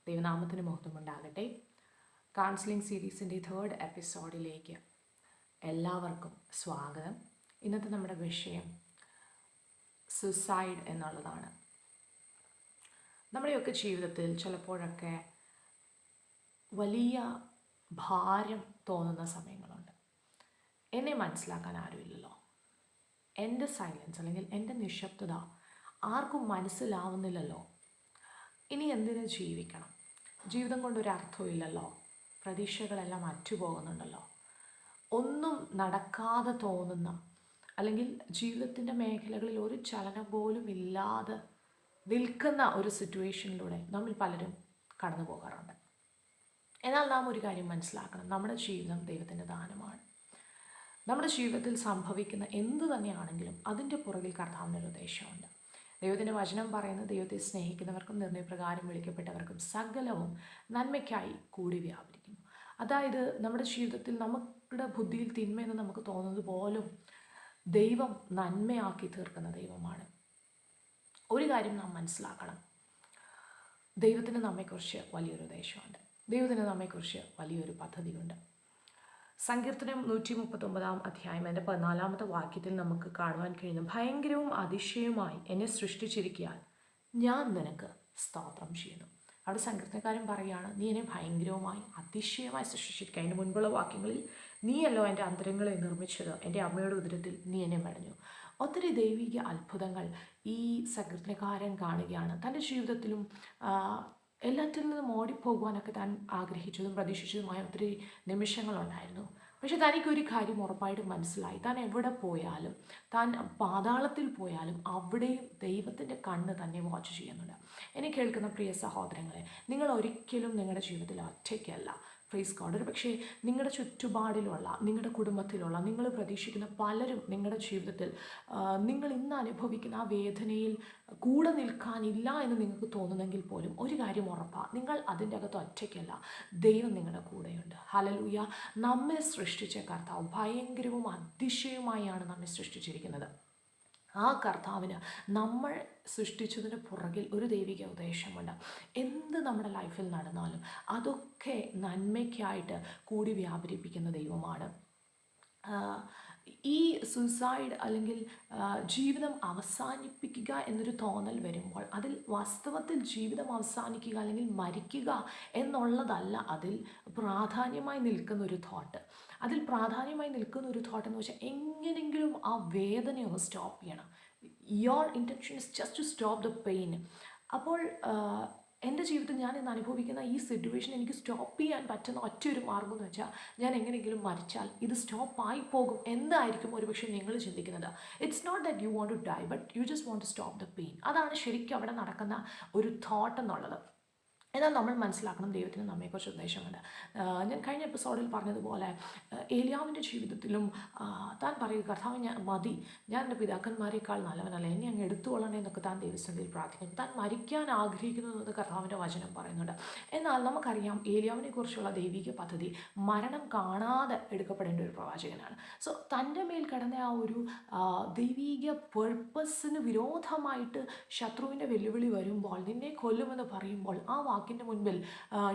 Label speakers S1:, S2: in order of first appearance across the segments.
S1: ദൈവനാമത്തിന് മഹത്വമുണ്ടാകട്ടെ. Counselling സീരീസിൻ്റെ 3rd എപ്പിസോഡിലേക്ക് എല്ലാവർക്കും സ്വാഗതം. ഇന്നത്തെ നമ്മുടെ വിഷയം സൂസൈഡ് എന്നുള്ളതാണ്. നമ്മുടെയൊക്കെ ജീവിതത്തിൽ ചിലപ്പോഴൊക്കെ വലിയ ഭാരം തോന്നുന്ന സമയങ്ങളുണ്ട്. എന്നെ മനസ്സിലാക്കാൻ ആരുമില്ലല്ലോ, എൻ്റെ സൈലൻസ് അല്ലെങ്കിൽ എൻ്റെ നിശബ്ദത ആർക്കും മനസ്സിലാവുന്നില്ലല്ലോ, ഇനി എന്തിനു ജീവിക്കണം, ജീവിതം കൊണ്ടൊരർത്ഥമില്ലല്ലോ, പ്രതീക്ഷകളെല്ലാം അറ്റുപോകുന്നുണ്ടല്ലോ, ഒന്നും നടക്കാതെ തോന്നുന്ന അല്ലെങ്കിൽ ജീവിതത്തിൻ്റെ മേഖലകളിൽ ഒരു ചലനം പോലും ഇല്ലാതെ നിൽക്കുന്ന ഒരു സിറ്റുവേഷനിലൂടെ നമ്മൾ പലരും കടന്നു പോകാറുണ്ട്. എന്നാൽ നാം ഒരു കാര്യം മനസ്സിലാക്കണം, നമ്മുടെ ജീവിതം ദൈവത്തിൻ്റെ ദാനമാണ്. നമ്മുടെ ജീവിതത്തിൽ സംഭവിക്കുന്ന എന്തു തന്നെയാണെങ്കിലും അതിൻ്റെ പുറകിൽ കർത്താവിൻ്റെ ഉദ്ദേശമുണ്ട്. ദൈവത്തിൻ്റെ വചനം പറയുന്നത്, ദൈവത്തെ സ്നേഹിക്കുന്നവർക്കും നിർണയപ്രകാരം വിളിക്കപ്പെട്ടവർക്കും സകലവും നന്മയ്ക്കായി കൂടി വ്യാപരിക്കുന്നു. അതായത് നമ്മുടെ ജീവിതത്തിൽ നമ്മുടെ ബുദ്ധിയിൽ തിന്മയെന്ന് നമുക്ക് തോന്നുന്നത് പോലും ദൈവം നന്മയാക്കി തീർക്കുന്ന ദൈവമാണ്. ഒരു കാര്യം നാം മനസ്സിലാക്കണം, ദൈവത്തിന് നമ്മെക്കുറിച്ച് വലിയൊരു ഉദ്ദേശമുണ്ട്, ദൈവത്തിന് നമ്മെക്കുറിച്ച് വലിയൊരു പദ്ധതിയുണ്ട്. സങ്കീർത്തനം 139 അധ്യായം അതിൻ്റെ 14 വാക്യത്തിൽ നമുക്ക് കാണുവാൻ കഴിയുന്നു, ഭയങ്കരവും അതിശയവുമായി എന്നെ സൃഷ്ടിച്ചിരിക്കാൻ ഞാൻ നിനക്ക് സ്തോത്രം ചെയ്യുന്നു. അവിടെ സങ്കീർത്തനക്കാരൻ പറയുകയാണ്, നീ എന്നെ ഭയങ്കരവുമായി അതിശയമായി സൃഷ്ടിച്ചിരിക്കുക. അതിൻ്റെ മുൻപുള്ള വാക്യങ്ങളിൽ, നീയല്ലോ എൻ്റെ അന്തരങ്ങളെ നിർമ്മിച്ചത്, എൻ്റെ അമ്മയുടെ ഉദരത്തിൽ നീ എന്നെ മെടഞ്ഞു. ഒത്തിരി ദൈവിക അത്ഭുതങ്ങൾ ഈ സങ്കീർത്തനക്കാരൻ കാണുകയാണ്. തൻ്റെ ജീവിതത്തിലും എല്ലാത്തിൽ നിന്നും ഓടിപ്പോകുവാനൊക്കെ താൻ ആഗ്രഹിച്ചതും പ്രതീക്ഷിച്ചതുമായ ഒത്തിരി നിമിഷങ്ങളുണ്ടായിരുന്നു. പക്ഷെ തനിക്കൊരു കാര്യം ഉറപ്പായിട്ടും മനസ്സിലായി, താൻ എവിടെ പോയാലും, താൻ പാതാളത്തിൽ പോയാലും അവിടെയും ദൈവത്തിൻ്റെ കണ്ണ് തന്നെ വാച്ച് ചെയ്യുന്നുണ്ട്. എന്നെ കേൾക്കുന്ന പ്രിയ സഹോദരങ്ങളെ, നിങ്ങൾ ഒരിക്കലും നിങ്ങളുടെ ജീവിതത്തിൽ ഒറ്റയ്ക്കല്ല. Praise God. ഒരു പക്ഷേ നിങ്ങളുടെ ചുറ്റുപാടിലുള്ള, നിങ്ങളുടെ കുടുംബത്തിലുള്ള, നിങ്ങൾ പ്രതീക്ഷിക്കുന്ന പലരും നിങ്ങളുടെ ജീവിതത്തിൽ നിങ്ങൾ ഇന്ന് അനുഭവിക്കുന്ന ആ വേദനയിൽ കൂടെ നിൽക്കാനില്ല എന്ന് നിങ്ങൾക്ക് തോന്നുന്നെങ്കിൽ പോലും ഒരു കാര്യം ഉറപ്പാണ്, നിങ്ങൾ അതിൻ്റെ അകത്ത് ഒറ്റയ്ക്കല്ല, ദൈവം നിങ്ങളുടെ കൂടെയുണ്ട്. ഹല്ലേലൂയ. നമ്മെ സൃഷ്ടിച്ച കർത്താവ് ഭയങ്കരവും അതിശയവുമായാണ് നമ്മെ സൃഷ്ടിച്ചിരിക്കുന്നത്. ആ കർത്താവിന് നമ്മൾ സൃഷ്ടിച്ചതിന് പുറകിൽ ഒരു ദൈവിക ഉദ്ദേശമുണ്ട്. എന്ത് നമ്മുടെ ലൈഫിൽ നടന്നാലും അതൊക്കെ നന്മയ്ക്കായിട്ട് കൂടി വ്യാപരിപ്പിക്കുന്ന ദൈവമാണ്. ഈ സൂസൈഡ് അല്ലെങ്കിൽ ജീവിതം അവസാനിപ്പിക്കുക എന്നൊരു തോന്നൽ വരുമ്പോൾ അതിൽ വാസ്തവത്തിൽ ജീവിതം അവസാനിക്കുക അല്ലെങ്കിൽ മരിക്കുക എന്നുള്ളതല്ല അതിൽ പ്രാധാന്യമായി നിൽക്കുന്ന ഒരു തോട്ട്. അതിൽ പ്രാധാന്യമായി നിൽക്കുന്ന ഒരു തോട്ട് എന്ന് വെച്ചാൽ എങ്ങനെയെങ്കിലും ആ വേദനയൊന്ന് സ്റ്റോപ്പ് ചെയ്യണം. Your intention is just to stop the pain. അപ്പോൾ എൻ്റെ ജീവിതത്തിൽ ഞാൻ ഇന്ന് അനുഭവിക്കുന്ന ഈ സിറ്റുവേഷൻ എനിക്ക് സ്റ്റോപ്പ് ചെയ്യാൻ പറ്റുന്ന ഒറ്റയൊരു മാർഗ്ഗം എന്ന് വെച്ചാൽ, ഞാൻ എങ്ങനെയെങ്കിലും മരിച്ചാൽ ഇത് സ്റ്റോപ്പായി പോകും എന്തായിരിക്കും ഒരുപക്ഷെ നിങ്ങൾ ചിന്തിക്കുന്നത്. It's not that you want to die, but you just want to stop the pain. അതാണ് ശരിക്കും അവിടെ നടക്കുന്ന ഒരു തോട്ട് എന്നുള്ളത്. എന്നാൽ നമ്മൾ മനസ്സിലാക്കണം, ദൈവത്തിന് നമ്മെക്കുറിച്ച് ഉദ്ദേശമുണ്ട്. ഞാൻ കഴിഞ്ഞ എപ്പിസോഡിൽ പറഞ്ഞതുപോലെ ഏലിയാവിൻ്റെ ജീവിതത്തിലും താൻ പറയുക, കർത്താവ് ഞാൻ മതി, ഞാൻ എൻ്റെ പിതാക്കന്മാരെക്കാൾ നല്ലവനല്ല, എന്നെ അങ്ങ് എടുത്തുകൊള്ളണേ എന്നൊക്കെ താൻ ദൈവസന്നിധിയിൽ പ്രാർത്ഥിക്കുന്നു. താൻ മരിക്കാൻ ആഗ്രഹിക്കുന്നതെന്ന് കർത്താവിൻ്റെ വചനം പറയുന്നുണ്ട്. എന്നാൽ നമുക്കറിയാം ഏലിയാവിനെ കുറിച്ചുള്ള ദൈവിക പദ്ധതി മരണം കാണാതെ എടുക്കപ്പെടേണ്ട ഒരു പ്രവാചകനാണ്. സോ തൻ്റെ മേൽ കിടന്ന ആ ഒരു ദൈവിക പേർപ്പസിന് വിരോധമായിട്ട് ശത്രുവിൻ്റെ വെല്ലുവിളി വരുമ്പോൾ, നിന്നെ കൊല്ലുമെന്ന് പറയുമ്പോൾ ആ വാക്കിൻ്റെ മുൻപിൽ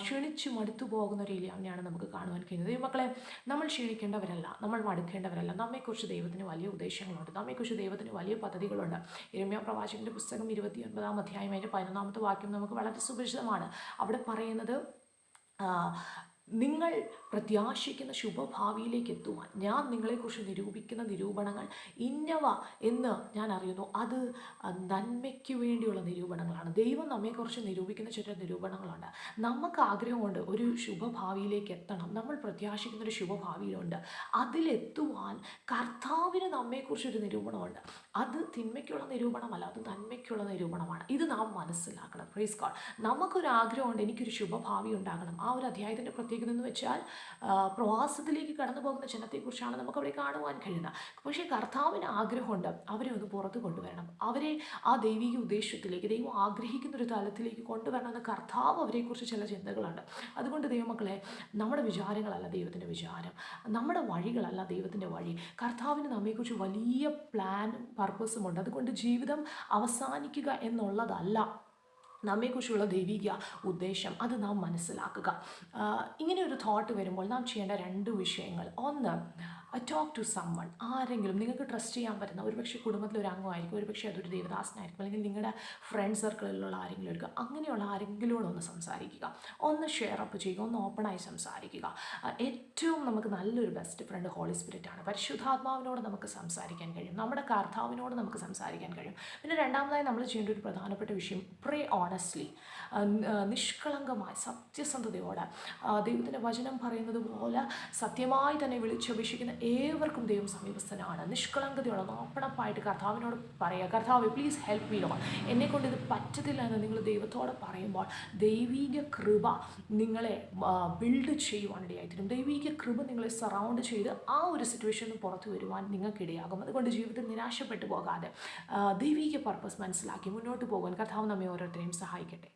S1: ക്ഷീണിച്ചു മടുത്തു പോകുന്ന ഒരു ഏലിയാവിനെയാണ് നമുക്ക് കാണുവാൻ കഴിയുന്നത്. ദൈവമക്കളെ, നമ്മൾ ക്ഷീണിക്കേണ്ടവരല്ല, നമ്മൾ മടുക്കേണ്ടവരല്ല. നമ്മെക്കുറിച്ച് ദൈവത്തിന് വലിയ ഉദ്ദേശങ്ങളുണ്ട്, നമ്മെക്കുറിച്ച് ദൈവത്തിന് വലിയ പദ്ധതികളുണ്ട്. യിരെമ്യാ പ്രവാചകൻ്റെ പുസ്തകം 29 അധ്യായം അതിൻ്റെ 11 വാക്യം നമുക്ക് വളരെ സുപരിചിതമാണ്. അവിടെ പറയുന്നത്, നിങ്ങൾ പ്രത്യാശിക്കുന്ന ശുഭഭാവിയിലേക്ക് എത്തുവാൻ ഞാൻ നിങ്ങളെക്കുറിച്ച് നിരൂപിക്കുന്ന നിരൂപണങ്ങൾ ഇന്നവ എന്ന് ഞാൻ അറിയുന്നു. അത് നന്മയ്ക്ക് വേണ്ടിയുള്ള നിരൂപണങ്ങളാണ്. ദൈവം നമ്മെക്കുറിച്ച് നിരൂപിക്കുന്ന ചില നിരൂപണങ്ങളുണ്ട്. നമുക്ക് ആഗ്രഹമുണ്ട് ഒരു ശുഭഭാവിയിലേക്ക് എത്തണം, നമ്മൾ പ്രത്യാശിക്കുന്ന ഒരു ശുഭഭാവിയിലുണ്ട്. അതിലെത്തുവാൻ കർത്താവിന് നമ്മെക്കുറിച്ചൊരു നിരൂപണമുണ്ട്. അത് തിന്മയ്ക്കുള്ള നിരൂപണമല്ല, അത് നന്മയ്ക്കുള്ള നിരൂപണമാണ്. ഇത് നാം മനസ്സിലാക്കണം. Praise God. നമുക്കൊരു ആഗ്രഹമുണ്ട്, എനിക്കൊരു ശുഭഭാവി ഉണ്ടാകണം. ആ ഒരു അധ്യായത്തിൻ്റെ എന്ന് വെച്ചാൽ പ്രവാസത്തിലേക്ക് കടന്നു പോകുന്ന ജനത്തെക്കുറിച്ചാണ് നമുക്കവിടെ കാണുവാൻ കഴിയുന്നത്. പക്ഷേ കർത്താവിന് ആഗ്രഹമുണ്ട് അവരെ ഒന്ന് പുറത്ത് കൊണ്ടുവരണം, അവരെ ആ ദൈവിക ഉദ്ദേശത്തിലേക്ക്, ദൈവം ആഗ്രഹിക്കുന്ന ഒരു തലത്തിലേക്ക് കൊണ്ടുവരണമെന്ന് കർത്താവ് അവരെക്കുറിച്ച് ചില ചിന്തകളുണ്ട്. അതുകൊണ്ട് ദൈവമക്കളെ, നമ്മുടെ വിചാരങ്ങളല്ല ദൈവത്തിൻ്റെ വിചാരം, നമ്മുടെ വഴികളല്ല ദൈവത്തിൻ്റെ വഴി. കർത്താവിന് നമ്മെക്കുറിച്ച് വലിയ പ്ലാനും പർപ്പസുമുണ്ട്. അതുകൊണ്ട് ജീവിതം അവസാനിക്കുക എന്നുള്ളതല്ല നമ്മെക്കുറിച്ചുള്ള ദൈവിക ഉദ്ദേശം അത് നാം മനസ്സിലാക്കുക. ഇങ്ങനെ ഒരു തോട്ട് വരുമ്പോൾ നാം ചെയ്യേണ്ട 2 വിഷയങ്ങൾ. ഒന്ന്, ടോക്ക് ടു സമ്മൺ. ആരെങ്കിലും നിങ്ങൾക്ക് ട്രസ്റ്റ് ചെയ്യാൻ പറ്റുന്ന, ഒരുപക്ഷെ കുടുംബത്തിലൊരു അംഗമായിരിക്കും, ഒരുപക്ഷെ അതൊരു ദേവദാസനായിരിക്കും, അല്ലെങ്കിൽ നിങ്ങളുടെ ഫ്രണ്ട് സർക്കിളിലുള്ള ആരെങ്കിലും എടുക്കുക. അങ്ങനെയുള്ള ആരെങ്കിലോട് ഒന്ന് സംസാരിക്കുക, ഒന്ന് ഷെയർ അപ്പ് ചെയ്യുക, ഒന്ന് ഓപ്പണായി സംസാരിക്കുക. ഏറ്റവും നമുക്ക് നല്ലൊരു ബെസ്റ്റ് ഫ്രണ്ട് ഹോളി സ്പിരിറ്റാണ്. പരിശുദ്ധാത്മാവിനോട് നമുക്ക് സംസാരിക്കാൻ കഴിയും, നമ്മുടെ കർത്താവിനോട് നമുക്ക് സംസാരിക്കാൻ കഴിയും. പിന്നെ രണ്ടാമതായി നമ്മൾ ചെയ്യേണ്ട ഒരു പ്രധാനപ്പെട്ട വിഷയം, പ്രേ ഓണസ്റ്റ്ലി. നിഷ്കളങ്കമായി സത്യസന്ധതയോടെ ദൈവത്തിൻ്റെ വചനം പറയുന്നത് പോലെ സത്യമായി തന്നെ വിളിച്ചപേക്ഷിക്കുന്ന ഏവർക്കും ദൈവം സമീപസ്ഥനാണ്. നിഷ്കളങ്കതയോടെ ഓപ്പണപ്പായിട്ട് കർത്താവിനോട് പറയുക, കർത്താവ് പ്ലീസ് ഹെൽപ്പ് മീ ലോർഡ്, എന്നെക്കൊണ്ട് ഇത് പറ്റത്തില്ല എന്ന് നിങ്ങൾ ദൈവത്തോട് പറയുമ്പോൾ ദൈവിക കൃപ നിങ്ങളെ ബിൽഡ് ചെയ്യുവാനിടയായിത്തീരും. ദൈവിക കൃപ നിങ്ങളെ സറൗണ്ട് ചെയ്ത് ആ ഒരു സിറ്റുവേഷനിൽ പുറത്തു വരുവാൻ നിങ്ങൾക്കിടയാകും. അതുകൊണ്ട് ജീവിതത്തിൽ നിരാശപ്പെട്ടു പോകാതെ ദൈവിക പർപ്പസ് മനസ്സിലാക്കി മുന്നോട്ട് പോകാൻ കർത്താവ് നമ്മെ ഓരോരുത്തരെയും സഹായിക്കട്ടെ.